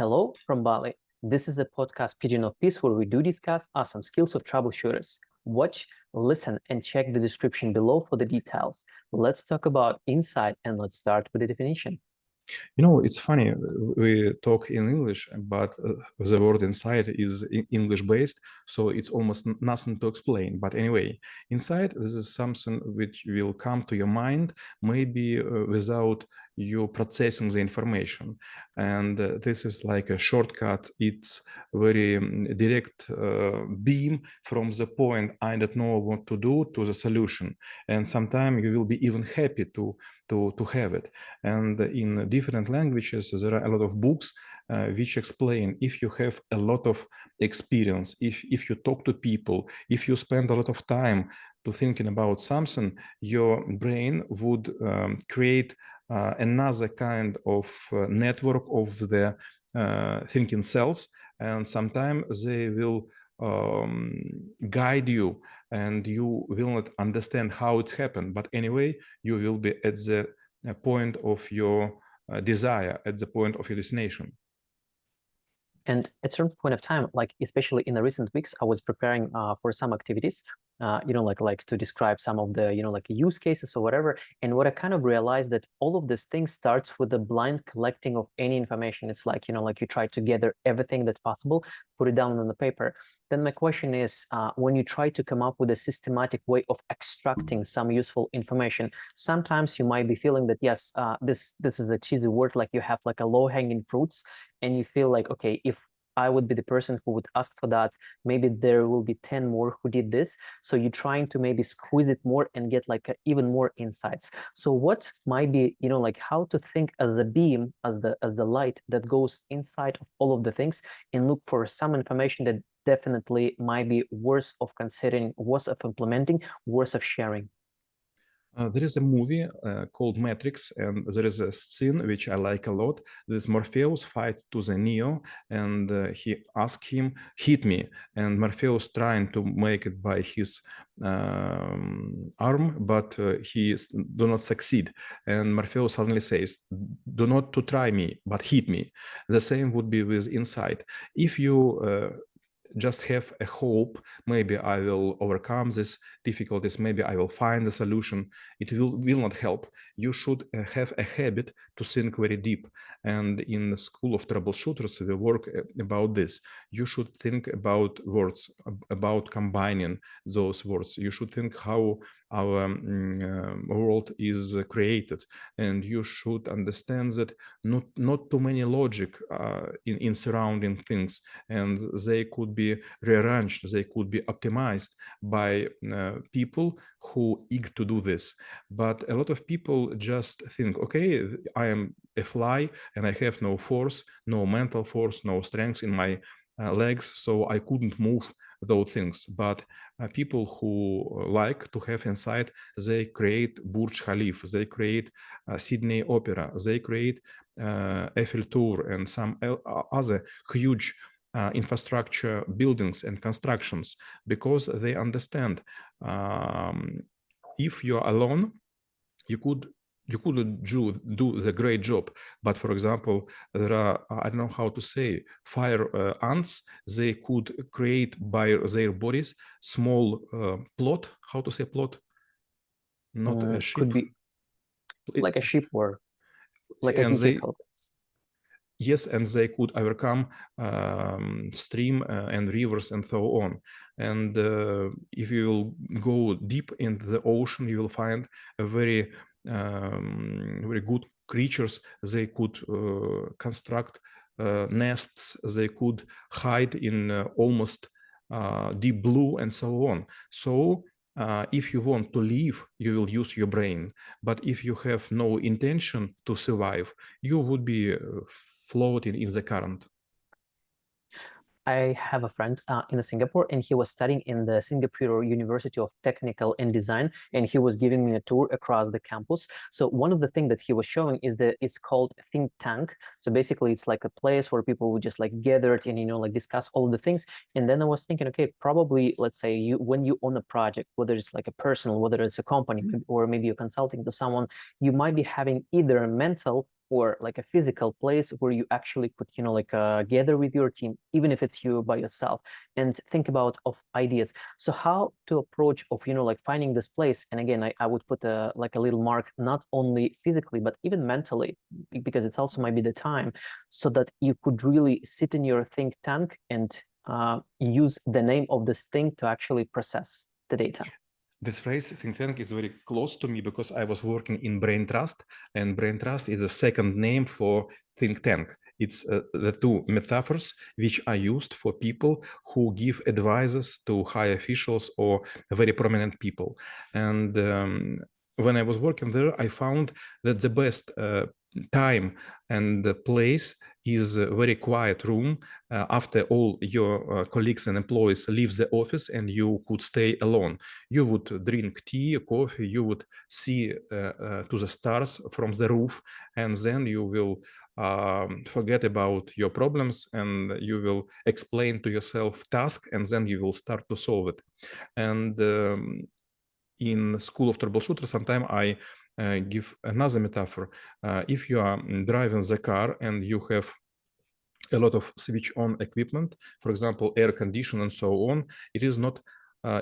Hello from Bali. This is a podcast Pigeon of Peace where we do discuss awesome skills of troubleshooters. Watch, listen, and check the description below for the details. Let's talk about insight and let's start with the definition. You know, it's funny, we talk in English, but the word insight is English-based, so it's almost nothing to explain. But anyway, insight, this is something which will come to your mind, maybe without you processing the information. And this is like a shortcut. It's very direct beam from the point I don't know what to do to the solution. And sometimes you will be even happy to have it. And in different languages, there are a lot of books which explain if you have a lot of experience, if you talk to people, if you spend a lot of time to thinking about something, your brain would create another kind of network of the thinking cells, and sometimes they will guide you and you will not understand how it's happened, but anyway you will be at the point of your desire, at the point of your destination. And at a certain point of time, like especially in the recent weeks, I was preparing for some activities, like to describe some of the, like use cases or whatever. And what I kind of realized that all of this thing starts with the blind collecting of any information. It's like, like you try to gather everything that's possible, put it down on the paper. Then my question is, when you try to come up with a systematic way of extracting some useful information, sometimes you might be feeling that, yes, this is a cheesy word, like you have like a low-hanging fruits, and you feel like, okay, if I would be the person who would ask for that, maybe there will be 10 more who did this. So you're trying to maybe squeeze it more and get like even more insights. So what might be, like how to think as the beam, as the light that goes inside of all of the things and look for some information that definitely might be worth of considering, worth of implementing, worth of sharing. There is a movie called Matrix, and there is a scene which I like a lot. This Morpheus fight to the Neo, and he asked him, "Hit me," and Morpheus trying to make it by his arm, but he do not succeed. And Morpheus suddenly says, "Do not to try me, but hit me." The same would be with insight. If you just have a hope, maybe I will overcome these difficulties, maybe I will find a solution, it will not help. You should have a habit to think very deep. And in the school of troubleshooters, we work about this. You should think about words, about combining those words. You should think how our world is created, and you should understand that not too many logic in surrounding things, and they could be rearranged, they could be optimized by people who eager to do this. But a lot of people just think, okay, I am a fly and I have no force, no mental force, no strength in my legs, so I couldn't move those things. But people who like to have insight, they create Burj Khalifa, they create Sydney Opera, they create Eiffel Tower and some other huge infrastructure buildings and constructions, because they understand if you're alone, you couldn't do the great job. But for example, there are, I don't know how to say, fire ants. They could create by their bodies small plot. How to say plot? Not a ship. Could be like a ship or like a and vehicle. Yes, and they could overcome stream and rivers and so on. And if you will go deep into the ocean, you will find a very good creatures. They could construct nests. They could hide in almost deep blue and so on. So if you want to live, you will use your brain. But if you have no intention to survive, you would be floating in the current. I have a friend in Singapore, and he was studying in the Singapore University of Technical and Design, and he was giving me a tour across the campus. So one of the things that he was showing is that it's called think tank. So basically, it's like a place where people would just like gathered and like discuss all of the things. And then I was thinking, okay, probably let's say when you own a project, whether it's like a personal, whether it's a company, or maybe you're consulting to someone, you might be having either a mental or like a physical place where you actually could, gather with your team, even if it's you by yourself, and think about of ideas. So how to approach of, finding this place. And again, I would put a little mark, not only physically, but even mentally, because it also might be the time, so that you could really sit in your think tank and use the name of this thing to actually process the data. This phrase think tank is very close to me because I was working in Brain Trust, and Brain Trust is a second name for think tank. It's the two metaphors which are used for people who give advices to high officials or very prominent people. And when I was working there, I found that the best time and the place is a very quiet room after all your colleagues and employees leave the office, and you could stay alone. You would drink tea, coffee, you would see to the stars from the roof, and then you will forget about your problems, and you will explain to yourself task, and then you will start to solve it. And in School of Troubleshooter, sometimes I give another metaphor. If you are driving the car and you have a lot of switch-on equipment, for example, air condition and so on, it is not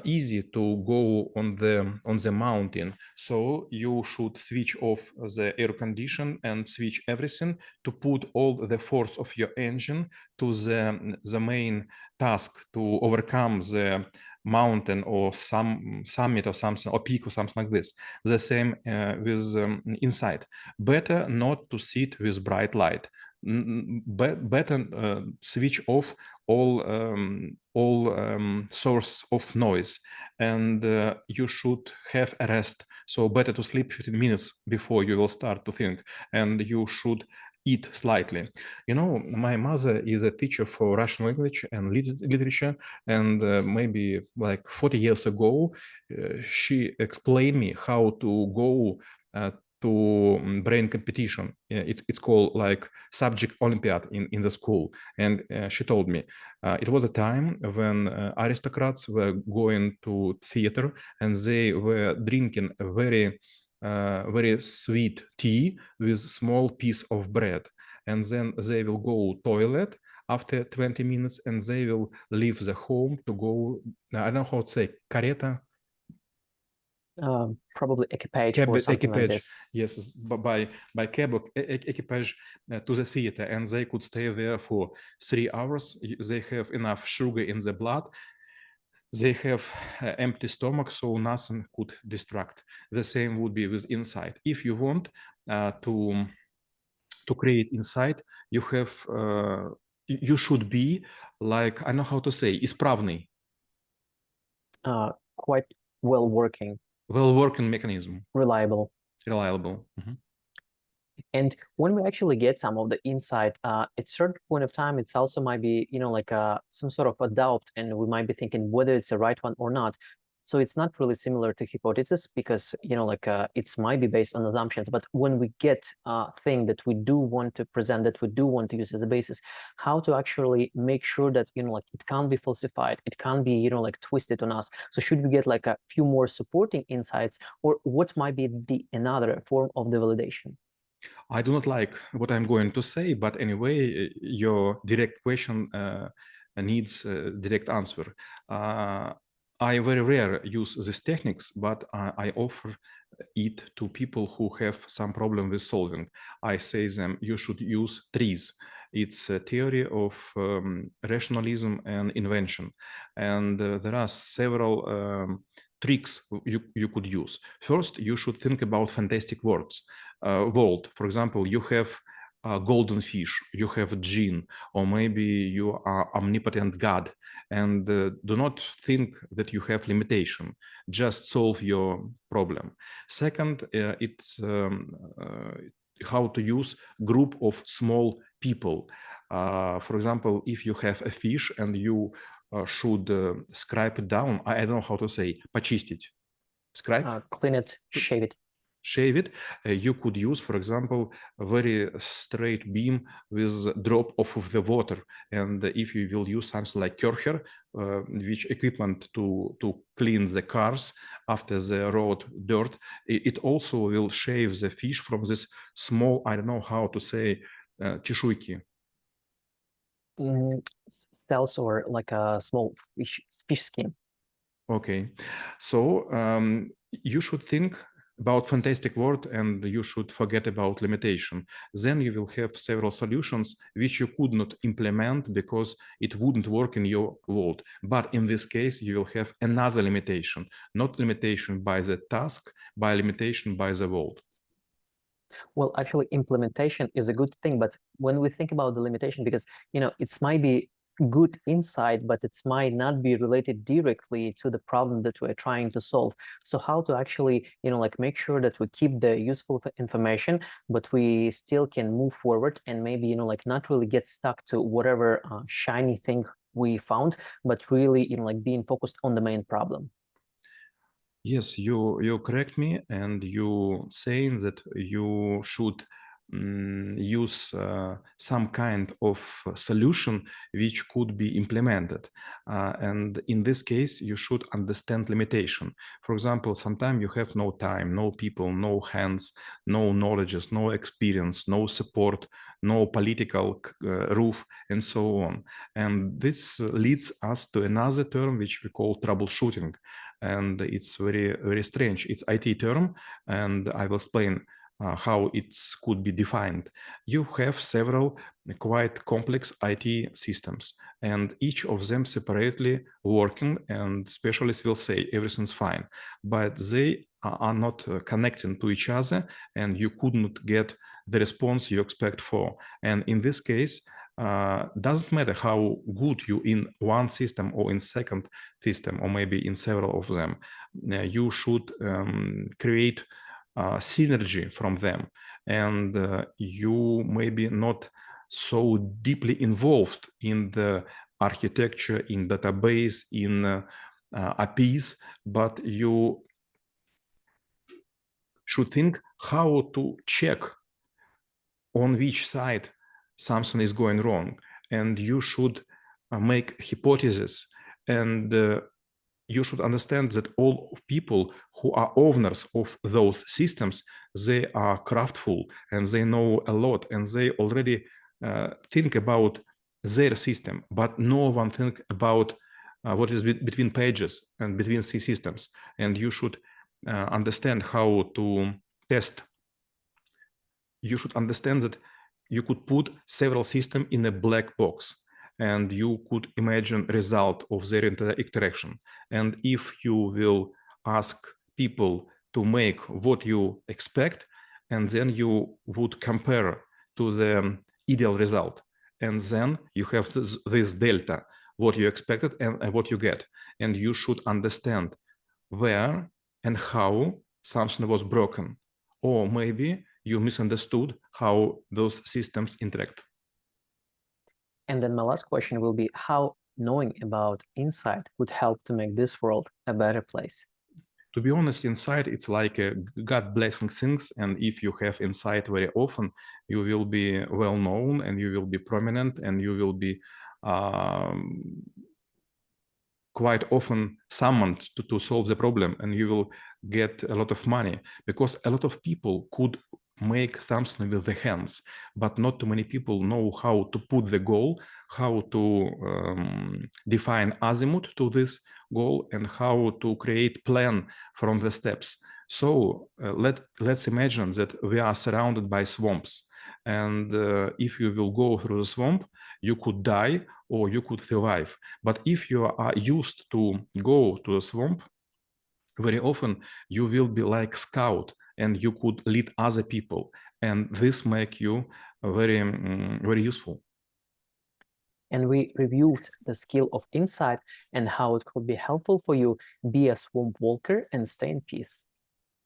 easy to go on the mountain. So you should switch off the air condition and switch everything to put all the force of your engine to the main task to overcome the mountain or some summit or something, or peak or something like this. The same with Insight. Better not to sit with bright light. Better switch off all source of noise, and you should have a rest. So better to sleep 15 minutes before you will start to think, and you should eat slightly. You know, my mother is a teacher for Russian language and literature, and maybe like 40 years ago, she explained me how to go to brain competition. It's called like subject Olympiad in the school. And she told me it was a time when aristocrats were going to theater and they were drinking a very sweet tea with small piece of bread. And then they will go toilet after 20 minutes and they will leave the home to go, I don't know how to say, careta. Probably equipage or something like this. Yes, by cab or equipage to the theater, and they could stay there for 3 hours. They have enough sugar in the blood. They have empty stomach, so nothing could distract. The same would be with Insight. If you want to create Insight, you have you should be like, I don't know how to say, исправный. Quite well working. Well-working mechanism. Reliable. Mm-hmm. And when we actually get some of the insight, at a certain point of time, it's also might be, some sort of a doubt, and we might be thinking whether it's the right one or not. So it's not really similar to hypothesis because, it might be based on assumptions. But when we get a thing that we do want to present, that we do want to use as a basis, how to actually make sure that, it can't be falsified, it can't be, twisted on us. So should we get like a few more supporting insights, or what might be another form of the validation? I do not like what I'm going to say, but anyway, your direct question needs a direct answer. I very rare use these techniques, but I offer it to people who have some problem with solving. I say them, you should use trees. It's a theory of rationalism and invention. And there are several tricks you could use. First, you should think about fantastic words. World, for example, you have golden fish, you have gene, or maybe you are omnipotent God, and do not think that you have limitation. Just solve your problem. Second, it's how to use group of small people. For example, if you have a fish and you should scrape it down, I don't know how to say, почистить. Scrape? Clean it, shave it. shave it, you could use, for example, a very straight beam with drop off of the water. And if you will use something like curcher, which equipment to clean the cars after the road dirt, it also will shave the fish from this small, I don't know how to say, чешуйки. Cells or like a small fish skin. Okay, so you should think about fantastic word and you should forget about limitation. Then you will have several solutions which you could not implement because it wouldn't work in your world. But in this case, you will have another limitation, not limitation by the task, by limitation by the world. Well, actually, implementation is a good thing, but when we think about the limitation, because it might be good insight, but it might not be related directly to the problem that we're trying to solve. So how to actually, like make sure that we keep the useful information, but we still can move forward and maybe, like not really get stuck to whatever shiny thing we found, but really, like being focused on the main problem. Yes, you correct me, and you saying that you should use some kind of solution which could be implemented. And in this case, you should understand limitation. For example, sometimes you have no time, no people, no hands, no knowledges, no experience, no support, no political roof, and so on. And this leads us to another term which we call troubleshooting. And it's very, very strange. It's IT term, and I will explain how it could be defined. You have several quite complex IT systems, and each of them separately working, and specialists will say everything's fine, but they are not connecting to each other, and you could not get the response you expect for. And in this case, doesn't matter how good you in one system or in second system or maybe in several of them, you should create synergy from them, and you may be not so deeply involved in the architecture, in database, in APIs, but you should think how to check on which side something is going wrong, and you should make hypotheses, and you should understand that all people who are owners of those systems, they are craftful and they know a lot and they already think about their system, but no one think about what is between pages and between C systems. And you should understand how to test. You should understand that you could put several systems in a black box, and you could imagine result of their interaction. And if you will ask people to make what you expect, and then you would compare to the ideal result, and then you have this delta, what you expected and what you get, and you should understand where and how something was broken, or maybe you misunderstood how those systems interact. And then my last question will be how knowing about insight would help to make this world a better place. To be honest, insight, it's like a God blessing things. And if you have insight very often, you will be well known and you will be prominent and you will be quite often summoned to solve the problem, and you will get a lot of money, because a lot of people could make something with the hands, but not too many people know how to put the goal, how to define azimuth to this goal, and how to create plan from the steps. So let's imagine that we are surrounded by swamps, and if you will go through the swamp, you could die or you could survive. But if you are used to go to the swamp, very often you will be like scout and you could lead other people, and this make you very very useful. And we reviewed the skill of insight and how it could be helpful for you. Be a swamp walker and stay in peace.